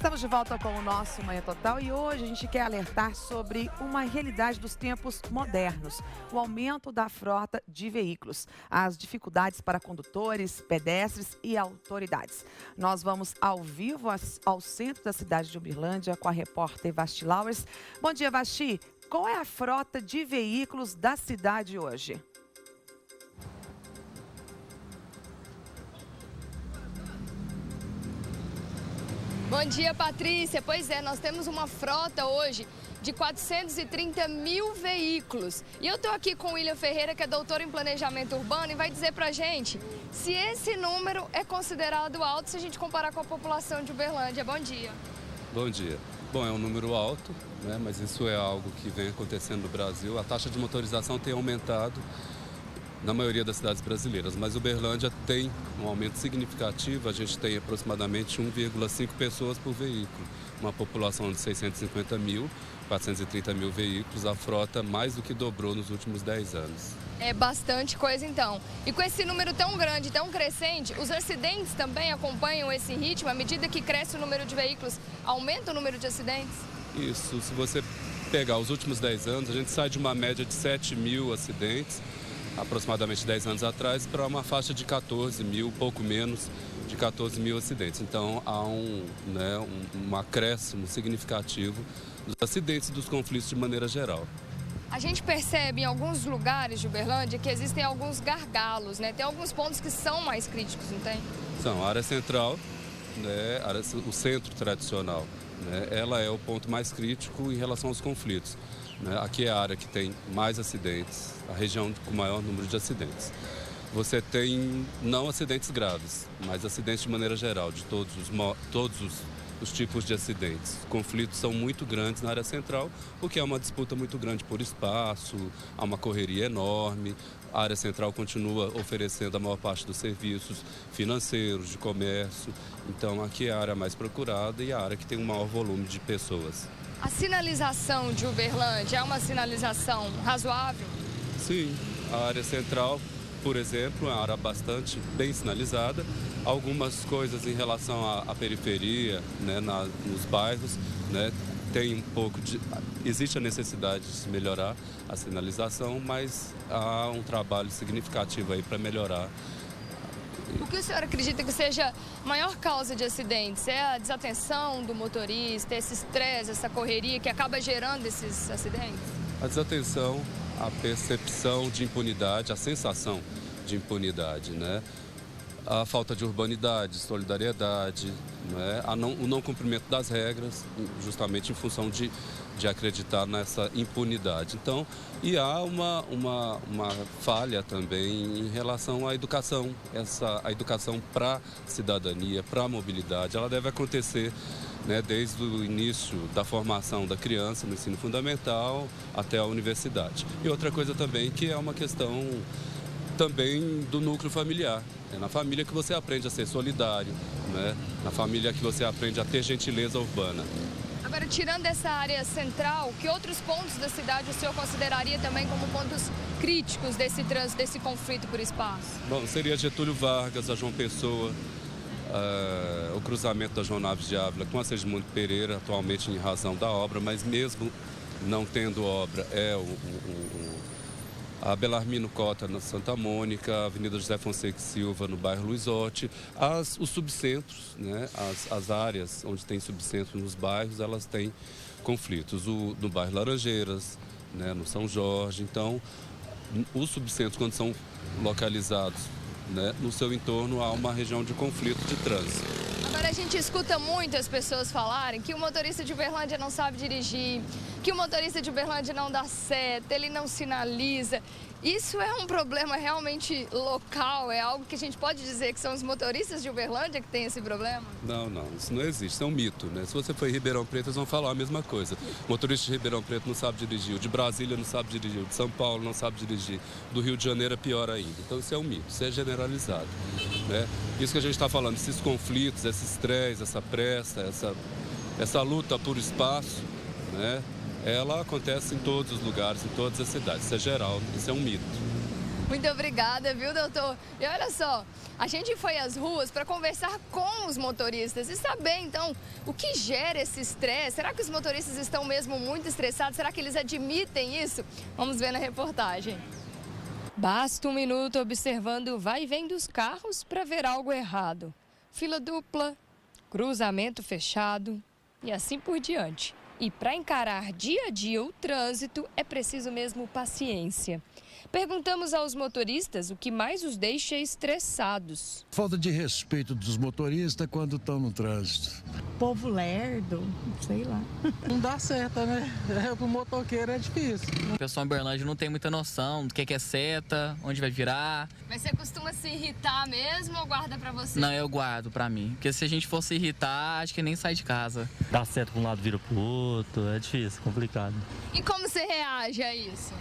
Estamos de volta com o nosso Manhã Total e hoje a gente quer alertar sobre uma realidade dos tempos modernos, o aumento da frota de veículos, as dificuldades para condutores, pedestres e autoridades. Nós vamos ao vivo ao centro da cidade de Uberlândia com a repórter Vasti Lauers. Bom dia, Vasti. Qual é a frota de veículos da cidade hoje? Bom dia, Patrícia. Pois é, nós temos uma frota hoje de 430 mil veículos. E eu estou aqui com o William Ferreira, que é doutor em planejamento urbano, e vai dizer pra gente se esse número é considerado alto se a gente comparar com a população de Uberlândia. Bom dia. Bom dia. Bom, é um número alto, né, mas isso é algo que vem acontecendo no Brasil. A taxa de motorização tem aumentado na maioria das cidades brasileiras, mas Uberlândia tem um aumento significativo. A gente tem aproximadamente 1,5 pessoas por veículo, uma população de 650 mil, 430 mil veículos. A frota mais do que dobrou nos últimos 10 anos. É bastante coisa, então. E com esse número tão grande, tão crescente, os acidentes também acompanham esse ritmo? À medida que cresce o número de veículos, aumenta o número de acidentes? Isso, se você pegar os últimos 10 anos, a gente sai de uma média de 7 mil acidentes, aproximadamente 10 anos atrás, para uma faixa de 14 mil, pouco menos de 14 mil acidentes. Então, há um acréscimo significativo dos acidentes e dos conflitos de maneira geral. A gente percebe em alguns lugares de Uberlândia que existem alguns gargalos, né? Tem alguns pontos que são mais críticos, não tem? São a área central, né, o centro tradicional, né, ela é o ponto mais crítico em relação aos conflitos. Aqui é a área que tem mais acidentes, a região com maior número de acidentes. Você tem não acidentes graves, mas acidentes de maneira geral, de todos os tipos de acidentes. Os conflitos são muito grandes na área central, porque é uma disputa muito grande por espaço, há uma correria enorme. A área central continua oferecendo a maior parte dos serviços financeiros, de comércio. Então, aqui é a área mais procurada e a área que tem um maior volume de pessoas. A sinalização de Uberlândia é uma sinalização razoável? Sim, a área central, por exemplo, é uma área bastante bem sinalizada. Algumas coisas em relação à periferia, né, nos bairros, né, tem existe a necessidade de se melhorar a sinalização, mas há um trabalho significativo aí para melhorar. O que o senhor acredita que seja a maior causa de acidentes? É a desatenção do motorista, esse estresse, essa correria que acaba gerando esses acidentes? A desatenção, a percepção de impunidade, a sensação de impunidade, né? A falta de urbanidade, solidariedade, né? O não cumprimento das regras, justamente em função de acreditar nessa impunidade. Então, e há uma falha também em relação à educação. A educação para a cidadania, para a mobilidade, ela deve acontecer, né, desde o início da formação da criança no ensino fundamental até a universidade. E outra coisa também que é uma questão também do núcleo familiar. É na família que você aprende a ser solidário, né? Na família que você aprende a ter gentileza urbana. Agora, tirando essa área central, que outros pontos da cidade o senhor consideraria também como pontos críticos desse trânsito, desse conflito por espaço? Bom, seria Getúlio Vargas, a João Pessoa, o cruzamento da João Naves de Ávila com a Segismundo Pereira, atualmente em razão da obra, mas mesmo não tendo obra, a Belarmino Cota na Santa Mônica, a Avenida José Fonseca e Silva no bairro Luizotti, os subcentros, né, as áreas onde tem subcentros nos bairros, elas têm conflitos. No bairro Laranjeiras, né, no São Jorge. Então, os subcentros, quando são localizados, né, no seu entorno, há uma região de conflito de trânsito. Agora, a gente escuta muitas pessoas falarem que o motorista de Uberlândia não sabe dirigir, que o motorista de Uberlândia não dá seta, ele não sinaliza. Isso é um problema realmente local? É algo que a gente pode dizer que são os motoristas de Uberlândia que têm esse problema? Não, isso não existe, isso é um mito, né? Se você for em Ribeirão Preto, eles vão falar a mesma coisa. O motorista de Ribeirão Preto não sabe dirigir, o de Brasília não sabe dirigir, o de São Paulo não sabe dirigir, do Rio de Janeiro é pior ainda. Então isso é um mito, isso é generalizado, né? Isso que a gente está falando, esses conflitos, esse estresse, essa pressa, essa luta por espaço, né? Ela acontece em todos os lugares, em todas as cidades. Isso é geral, isso é um mito. Muito obrigada, viu, doutor? E olha só, a gente foi às ruas para conversar com os motoristas e saber, então, o que gera esse estresse. Será que os motoristas estão mesmo muito estressados? Será que eles admitem isso? Vamos ver na reportagem. Basta um minuto observando o vai e vem dos carros para ver algo errado. Fila dupla, cruzamento fechado e assim por diante. E para encarar dia a dia o trânsito, é preciso mesmo paciência. Perguntamos aos motoristas o que mais os deixa estressados. Falta de respeito dos motoristas quando estão no trânsito. Povo lerdo, sei lá. Não dá certo, né? Pro motoqueiro é difícil. O pessoal em Berlândia não tem muita noção do que é seta, onde vai virar. Mas você costuma se irritar mesmo ou guarda pra você? Não, eu guardo pra mim. Porque se a gente fosse irritar, acho que nem sai de casa. Dá certo pra um lado, vira pro outro, é difícil, complicado. E como você reage a isso?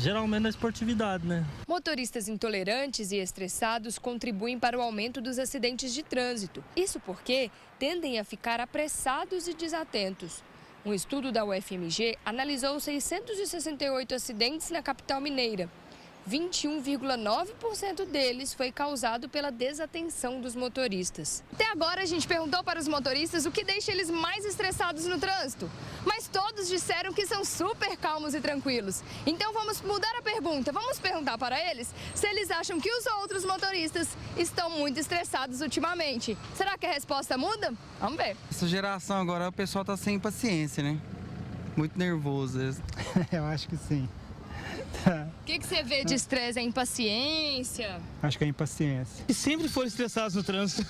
Geralmente na esportividade, né? Motoristas intolerantes e estressados contribuem para o aumento dos acidentes de trânsito. Isso porque tendem a ficar apressados e desatentos. Um estudo da UFMG analisou 668 acidentes na capital mineira. 21,9% deles foi causado pela desatenção dos motoristas. Até agora a gente perguntou para os motoristas o que deixa eles mais estressados no trânsito. Mas todos disseram que são super calmos e tranquilos. Então vamos mudar a pergunta. Vamos perguntar para eles se eles acham que os outros motoristas estão muito estressados ultimamente. Será que a resposta muda? Vamos ver. Essa geração agora, o pessoal tá sem paciência, né? Muito nervoso. Eu acho que sim. O que você vê de estresse? É impaciência? Acho que é impaciência. E sempre foram estressados no trânsito.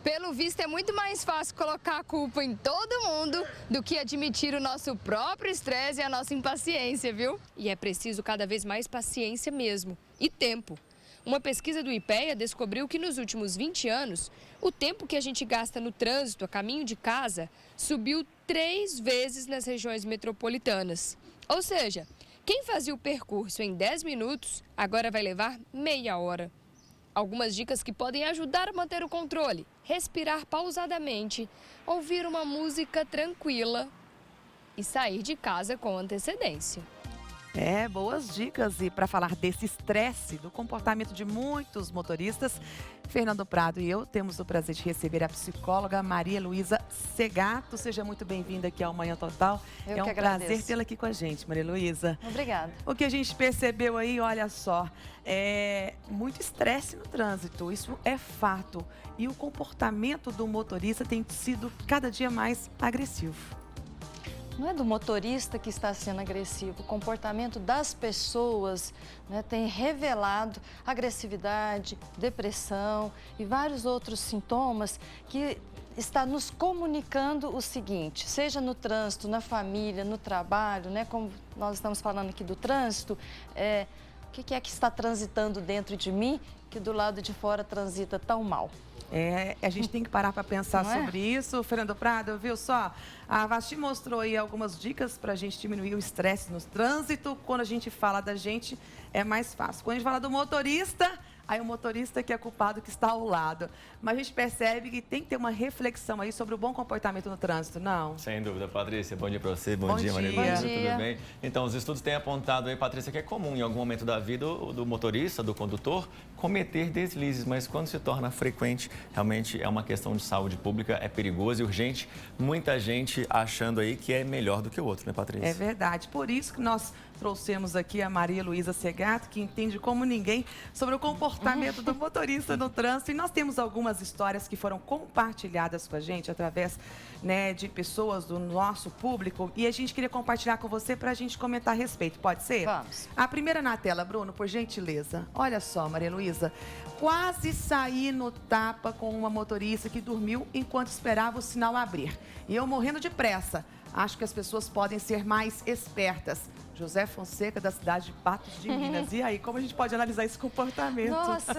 Pelo visto é muito mais fácil colocar a culpa em todo mundo do que admitir o nosso próprio estresse e a nossa impaciência, viu? E é preciso cada vez mais paciência mesmo e tempo. Uma pesquisa do IPEA descobriu que nos últimos 20 anos, o tempo que a gente gasta no trânsito a caminho de casa subiu 3 vezes nas regiões metropolitanas. Ou seja, quem fazia o percurso em 10 minutos, agora vai levar meia hora. Algumas dicas que podem ajudar a manter o controle: respirar pausadamente, ouvir uma música tranquila e sair de casa com antecedência. Boas dicas. E para falar desse estresse, do comportamento de muitos motoristas, Fernando Prado e eu temos o prazer de receber a psicóloga Maria Luísa Segato. Seja muito bem-vinda aqui ao Manhã Total. Eu é um que agradeço. prazer tê-la aqui com a gente, Maria Luísa. Obrigada. O que a gente percebeu aí, olha só, é muito estresse no trânsito, isso é fato. E o comportamento do motorista tem sido cada dia mais agressivo. Não é do motorista que está sendo agressivo, o comportamento das pessoas, né, tem revelado agressividade, depressão e vários outros sintomas que está nos comunicando o seguinte: seja no trânsito, na família, no trabalho, né, como nós estamos falando aqui do trânsito, o que é que está transitando dentro de mim que do lado de fora transita tão mal? A gente tem que parar para pensar sobre isso. Fernando Prado, viu só? A Vasti mostrou aí algumas dicas para a gente diminuir o estresse no trânsito. Quando a gente fala da gente, é mais fácil. Quando a gente fala do motorista, aí o motorista que é culpado que está ao lado. Mas a gente percebe que tem que ter uma reflexão aí sobre o bom comportamento no trânsito, não? Sem dúvida, Patrícia. Bom dia para você, bom Bom dia, Maria dia. Luísa, Bom dia. tudo bem? Então, os estudos têm apontado aí, Patrícia, que é comum em algum momento da vida do motorista, do condutor, cometer deslizes, mas quando se torna frequente, realmente é uma questão de saúde pública, é perigoso e urgente. Muita gente achando aí que é melhor do que o outro, né, Patrícia? É verdade. Por isso que nós trouxemos aqui a Maria Luísa Segato, que entende como ninguém sobre o comportamento do motorista no trânsito. E nós temos algumas histórias que foram compartilhadas com a gente através, né, de pessoas do nosso público. E a gente queria compartilhar com você para a gente comentar a respeito. Pode ser? Vamos. A primeira na tela, Bruno, por gentileza. Olha só, Maria Luísa. Quase saí no tapa com uma motorista que dormiu enquanto esperava o sinal abrir. E eu morrendo de pressa. Acho que as pessoas podem ser mais espertas. José Fonseca, da cidade de Patos de Minas. E aí, como a gente pode analisar esse comportamento? Nossa,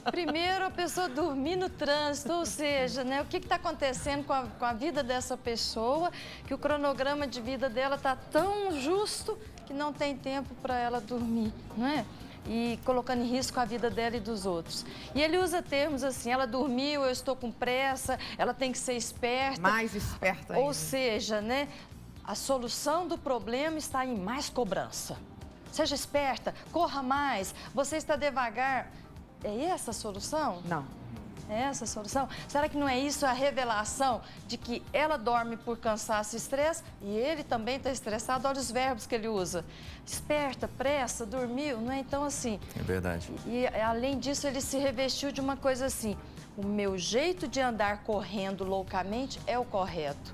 primeiro a pessoa dormir no trânsito, ou seja, né, o que está acontecendo com a vida dessa pessoa, que o cronograma de vida dela está tão justo que não tem tempo para ela dormir, não é? E colocando em risco a vida dela e dos outros. E ele usa termos assim: ela dormiu, eu estou com pressa, ela tem que ser esperta. Mais esperta ainda. Ou seja, né, a solução do problema está em mais cobrança. seja esperta, corra mais, você está devagar. É essa a solução? Não. É essa a solução? Será que não é isso a revelação de que ela dorme por cansaço e estresse e ele também está estressado? Olha os verbos que ele usa. Esperta, pressa, dormiu, não é? Então, assim... É verdade. E, além disso, ele se revestiu de uma coisa assim, o meu jeito de andar correndo loucamente é o correto.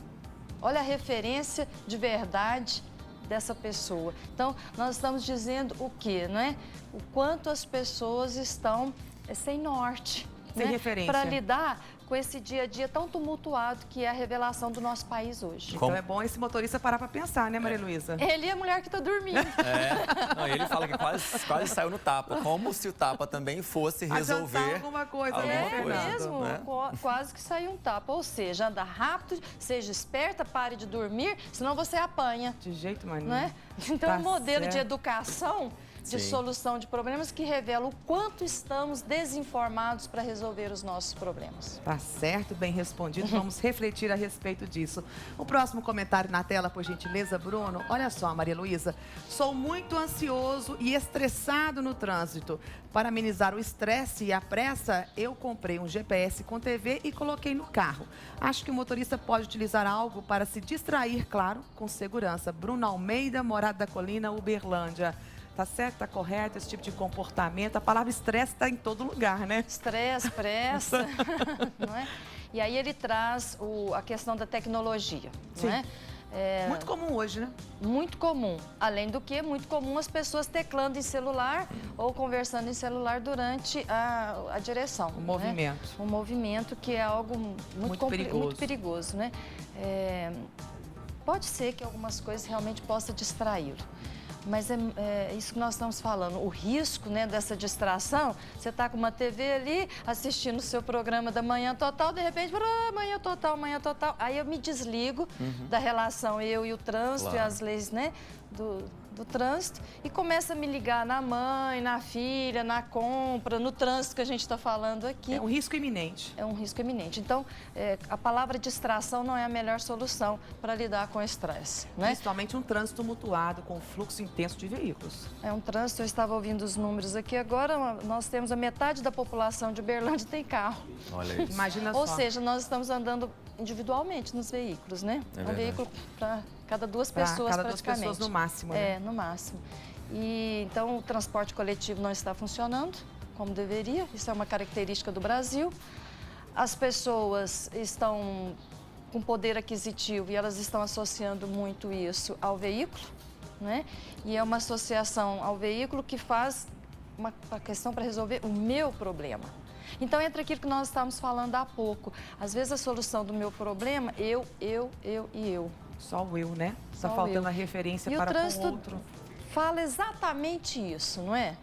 Olha a referência de verdade dessa pessoa. Então, nós estamos dizendo o quê, não é? O quanto as pessoas estão sem norte. Sem referência. Para lidar com esse dia a dia tão tumultuado que é a revelação do nosso país hoje. Então é bom esse motorista parar para pensar, né, Maria Luísa? Ele é a mulher que está dormindo. Não, ele fala que quase saiu no tapa, como se o tapa também fosse resolver adiantar alguma coisa, alguma né, coisa, mesmo, né? quase que saiu um tapa. Ou seja, anda rápido, seja esperta, pare de dormir, senão você apanha. De jeito nenhum. Não é? Então, Tá um modelo de certo. educação, de Sim. solução de problemas que revela o quanto estamos desinformados para resolver os nossos problemas. Tá certo, bem respondido. Vamos refletir a respeito disso. O próximo comentário na tela, por gentileza, Bruno. Olha só, Maria Luísa. Sou muito ansioso e estressado no trânsito. Para amenizar o estresse e a pressa, eu comprei um GPS com TV e coloquei no carro. Acho que o motorista pode utilizar algo para se distrair, claro, com segurança. Bruno Almeida, Morada da Colina, Uberlândia. Tá certo, tá correto esse tipo de comportamento. A palavra estresse está em todo lugar, né? Estresse, pressa, não é? E aí ele traz a questão da tecnologia, Sim. não é? Muito comum hoje, né? Muito comum. Além do que, muito comum as pessoas teclando em celular ou conversando em celular durante a direção. O movimento. Né? O movimento, que é algo muito perigoso, né? Pode ser que algumas coisas realmente possam distraí-lo. Mas é isso que nós estamos falando, o risco, né, dessa distração. Você está com uma TV ali, assistindo o seu programa da Manhã Total, de repente, Manhã Total, Manhã Total. Aí eu me desligo da relação eu e o trânsito, Claro. e as leis, né, do trânsito, e começa a me ligar na mãe, na filha, na compra, no trânsito que a gente está falando aqui. É um risco iminente. É um risco iminente. Então, a palavra distração não é a melhor solução para lidar com o estresse, né? Principalmente um trânsito tumultuado, com fluxo intenso de veículos. É um trânsito, eu estava ouvindo os números aqui agora, nós temos a metade da população de Uberlândia tem carro. Olha isso. Imagina Ou só. seja, nós estamos andando individualmente nos veículos, né? É um verdade. veículo para cada duas Pra pessoas, cada duas praticamente. pessoas no máximo, né? No máximo. E então o transporte coletivo não está funcionando como deveria, isso é uma característica do Brasil. As pessoas estão com poder aquisitivo e elas estão associando muito isso ao veículo, né? E é uma associação ao veículo que faz uma questão para resolver o meu problema. Então, entra aquilo que nós estávamos falando há pouco. Às vezes, a solução do meu problema, eu e eu. Só o eu, né? Está Só o faltando eu. a referência E o para com o trânsito outro. fala exatamente isso, não é?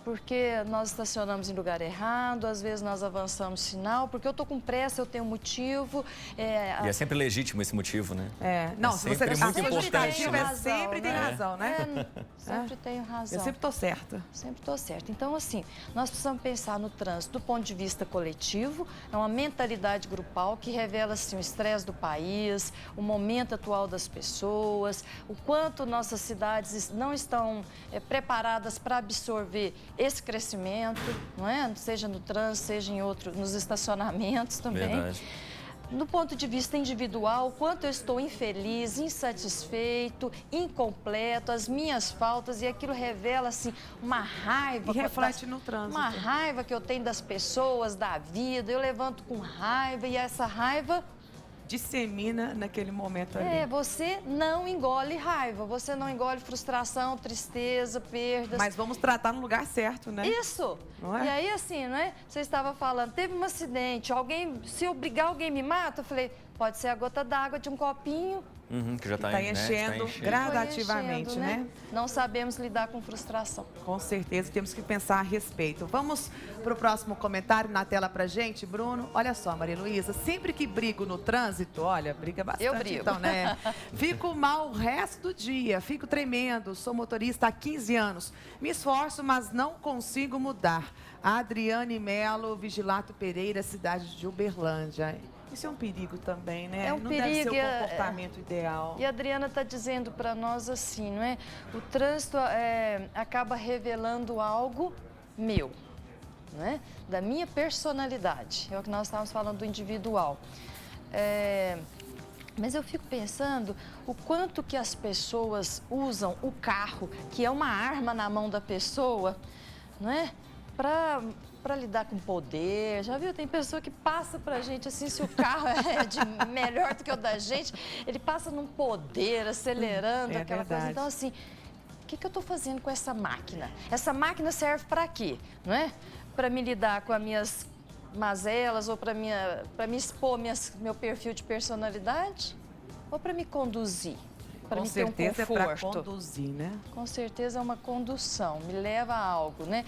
Porque nós estacionamos em lugar errado, às vezes nós avançamos sinal, porque eu estou com pressa, eu tenho motivo. E é sempre legítimo esse motivo, né? Não, É se você sempre a muito importante, justificativa né? sempre tem razão, né? Sempre tenho razão. Eu sempre estou certa. Sempre estou certa. Então, assim, nós precisamos pensar no trânsito do ponto de vista coletivo, é uma mentalidade grupal que revela assim, o estresse do país, o momento atual das pessoas, o quanto nossas cidades não estão preparadas para absorver esse crescimento, não é? Seja no trânsito, seja em nos estacionamentos também. Verdade. Do ponto de vista individual, o quanto eu estou infeliz, insatisfeito, incompleto, as minhas faltas, e aquilo revela assim uma raiva. E reflete no trânsito. Uma raiva que eu tenho das pessoas, da vida, eu levanto com raiva e essa raiva dissemina naquele momento ali. Você não engole raiva, você não engole frustração, tristeza, perdas. Mas vamos tratar no lugar certo, né? Isso! Não é? E aí, assim, não é? Você estava falando, teve um acidente, se eu brigar, alguém me mata? Eu falei, pode ser a gota d'água de um copinho. Que já Está enchendo gradativamente, Foi né? Não sabemos lidar com frustração. Com certeza, temos que pensar a respeito. Vamos para o próximo comentário na tela pra gente, Bruno. Olha só, Maria Luísa, sempre que brigo no trânsito, olha, briga bastante, Eu brigo. então, né? Fico mal o resto do dia, fico tremendo, sou motorista há 15 anos. Me esforço, mas não consigo mudar. Adriane Melo, Vigilato Pereira, cidade de Uberlândia. Isso é um perigo também, né? É um não perigo, deve ser o comportamento ideal. E a Adriana está dizendo para nós assim, não é? O trânsito acaba revelando algo meu, não é? Da minha personalidade. É o que nós estávamos falando do individual. Mas eu fico pensando o quanto que as pessoas usam o carro, que é uma arma na mão da pessoa, não é? Para lidar com poder. Já viu? Tem pessoa que passa pra gente assim, se o carro é melhor do que o da gente, ele passa num poder, acelerando aquela coisa. Então, assim, o que eu tô fazendo com essa máquina? Essa máquina serve para quê? Não é? Para me lidar com as minhas mazelas ou para me expor meu perfil de personalidade? Ou para me conduzir? Para me ter um conforto? Com certeza é para conduzir, né? Com certeza é uma condução, me leva a algo, né?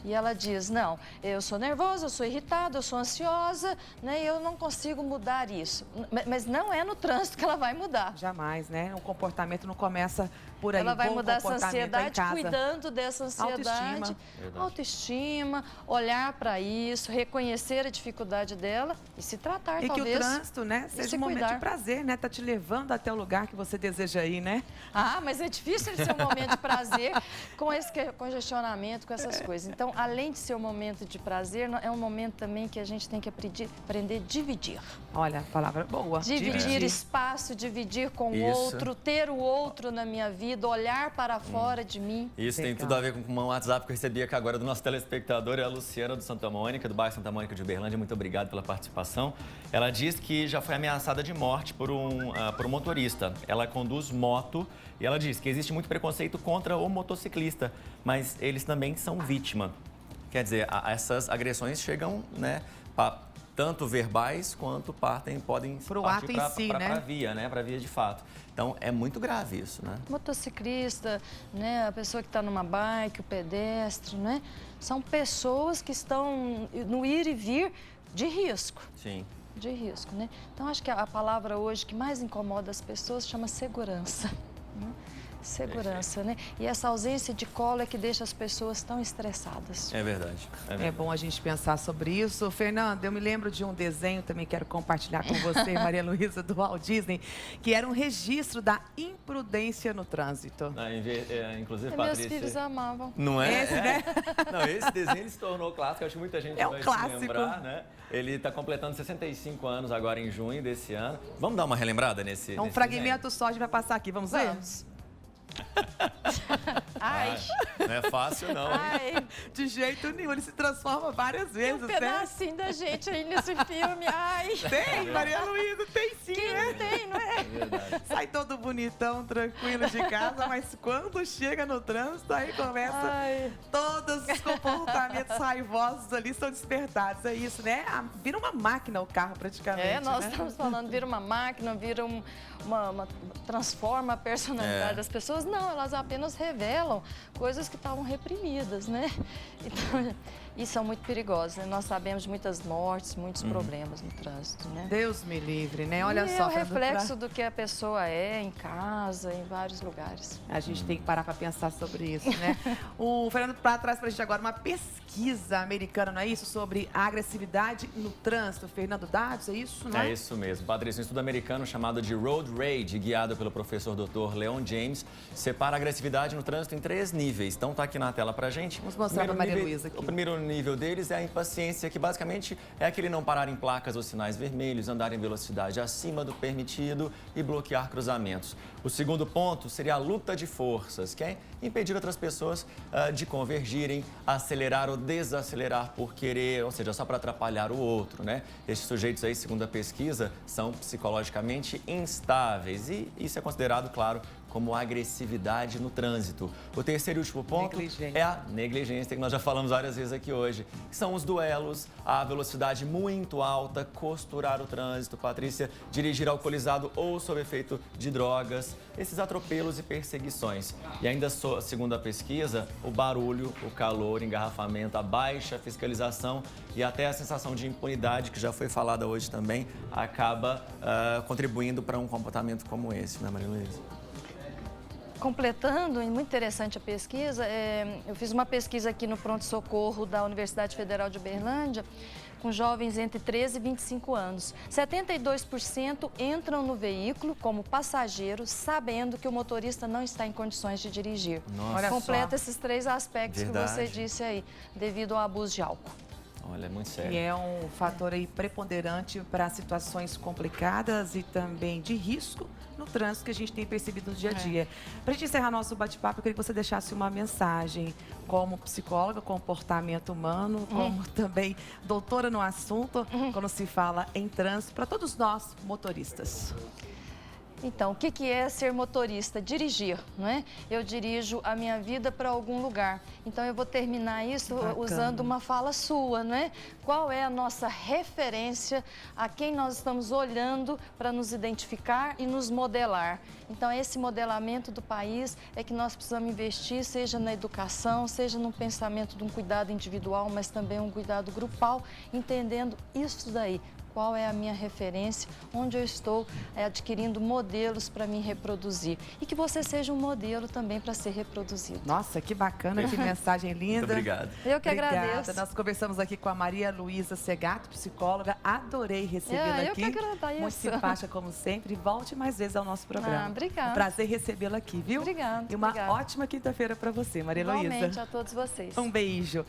E ela diz, não, eu sou nervosa, eu sou irritada, eu sou ansiosa, né? E eu não consigo mudar isso. Mas não é no trânsito que ela vai mudar. Jamais, né? O comportamento não começa por aí. Ela vai mudar essa ansiedade cuidando dessa ansiedade. Autoestima, olhar para isso, reconhecer a dificuldade dela e se tratar, talvez. E que o trânsito, né, seja um momento de prazer, né? Tá te levando até o lugar que você deseja ir, né? Ah, mas é difícil ele ser um momento de prazer com esse congestionamento, com essas coisas. Então, além de ser um momento de prazer, é um momento também que a gente tem que aprender a dividir. Olha, palavra boa. Dividir espaço, dividir com o outro, ter o outro na minha vida, olhar para fora de mim. Isso tem tudo a ver com um WhatsApp que eu recebi aqui agora do nosso telespectador, é a Luciana do Santa Mônica, do bairro Santa Mônica de Uberlândia. Muito obrigado pela participação. Ela diz que já foi ameaçada de morte por um motorista. Ela conduz moto e ela diz que existe muito preconceito contra o motociclista, mas eles também são vítima. Quer dizer, essas agressões chegam, né, tanto verbais quanto podem pro ato em si, né? Para a via, né? Para a via de fato. Então, é muito grave isso, né? Motociclista, né? A pessoa que está numa bike, o pedestre, né? São pessoas que estão no ir e vir de risco. Sim. De risco, né? Então, acho que a palavra hoje que mais incomoda as pessoas chama segurança, né? Segurança, né? E essa ausência de colo é que deixa as pessoas tão estressadas. É verdade. É bom a gente pensar sobre isso. Fernanda, eu me lembro de um desenho, também quero compartilhar com você, Maria Luísa, do Walt Disney, que era um registro da imprudência no trânsito. Inclusive, Meus Patrícia... filhos amavam. Não é? Esse, né? Não, esse desenho ele se tornou clássico, acho que muita gente vai se lembrar, né? Ele está completando 65 anos agora em junho desse ano. Vamos dar uma relembrada nesse É um fragmento só, a gente vai passar aqui, vamos ver? Vamos. Ai. Não é fácil, não. Ai. De jeito nenhum, ele se transforma várias vezes, Um pedacinho da gente aí nesse filme. Ai. Tem, Maria Luísa, tem sim, Quem né? não tem, não é? Sai todo bonitão, tranquilo de casa, mas quando chega no trânsito, aí começa todos os comportamentos raivosos ali são despertados. É isso, né? Vira uma máquina o carro praticamente. Nós né? estamos falando, vira uma máquina, vira transforma a personalidade das pessoas. Não, elas apenas revelam coisas que estavam reprimidas, né? Então, e são muito perigosas, né? Nós sabemos de muitas mortes, muitos problemas no trânsito, né? Deus me livre, né? Olha e só. É o reflexo do que a pessoa é em casa, em vários lugares. A gente tem que parar para pensar sobre isso, né? O Fernando traz para a gente agora uma pesquisa americana, não é isso? Sobre a agressividade no trânsito. Fernando, dados, é isso, não é? É isso mesmo. Patrícia, um estudo americano chamado de Road Rage, guiado pelo professor Dr. Leon James, separa a agressividade no trânsito em 3 níveis. Então tá aqui na tela pra gente. Vamos mostrar para Maria Luísa aqui. O primeiro nível deles é a impaciência, que basicamente é aquele não parar em placas ou sinais vermelhos, andar em velocidade acima do permitido e bloquear cruzamentos. O segundo ponto seria a luta de forças, que é impedir outras pessoas de convergirem, acelerar ou desacelerar por querer, ou seja, só para atrapalhar o outro, né? Esses sujeitos aí, segundo a pesquisa, são psicologicamente instáveis e isso é considerado, claro, como agressividade no trânsito. O terceiro e último ponto é a negligência, que nós já falamos várias vezes aqui hoje, que são os duelos, a velocidade muito alta, costurar o trânsito, Patrícia, dirigir alcoolizado ou sob efeito de drogas, esses atropelos e perseguições. E ainda, segundo a pesquisa, o barulho, o calor, engarrafamento, a baixa fiscalização e até a sensação de impunidade, que já foi falada hoje também, acaba contribuindo para um comportamento como esse, né, Maria Luísa? completando, e muito interessante a pesquisa, eu fiz uma pesquisa aqui no pronto-socorro da Universidade Federal de Uberlândia, com jovens entre 13 e 25 anos. 72% entram no veículo como passageiros, sabendo que o motorista não está em condições de dirigir. Nossa. Completa esses 3 aspectos que você Verdade. disse aí, devido ao abuso de álcool. Olha, é muito sério. E é um fator aí preponderante para situações complicadas e também de risco no trânsito que a gente tem percebido no dia a dia. Para a gente encerrar nosso bate-papo, eu queria que você deixasse uma mensagem como psicóloga, comportamento humano, como também doutora no assunto, quando se fala em trânsito, para todos nós motoristas. Então, o que é ser motorista? Dirigir, não é? Eu dirijo a minha vida para algum lugar. Então, eu vou terminar isso usando uma fala sua, não é? Qual é a nossa referência, a quem nós estamos olhando para nos identificar e nos modelar? Então, esse modelamento do país é que nós precisamos investir, seja na educação, seja no pensamento de um cuidado individual, mas também um cuidado grupal, entendendo isso daí. Qual é a minha referência, onde eu estou adquirindo modelos para me reproduzir. E que você seja um modelo também para ser reproduzido. Nossa, que bacana, que mensagem linda. Muito obrigado. Eu que Obrigada. agradeço. Nós conversamos aqui com a Maria Luísa Segato, psicóloga. Adorei recebê-la Eu aqui. que agradeço. Muito simpática, como sempre. Volte mais vezes ao nosso programa. Obrigada. Um prazer recebê-la aqui, viu? Obrigada. E uma obrigada. ótima quinta-feira para você, Maria Igualmente Luísa. a todos vocês. Um beijo.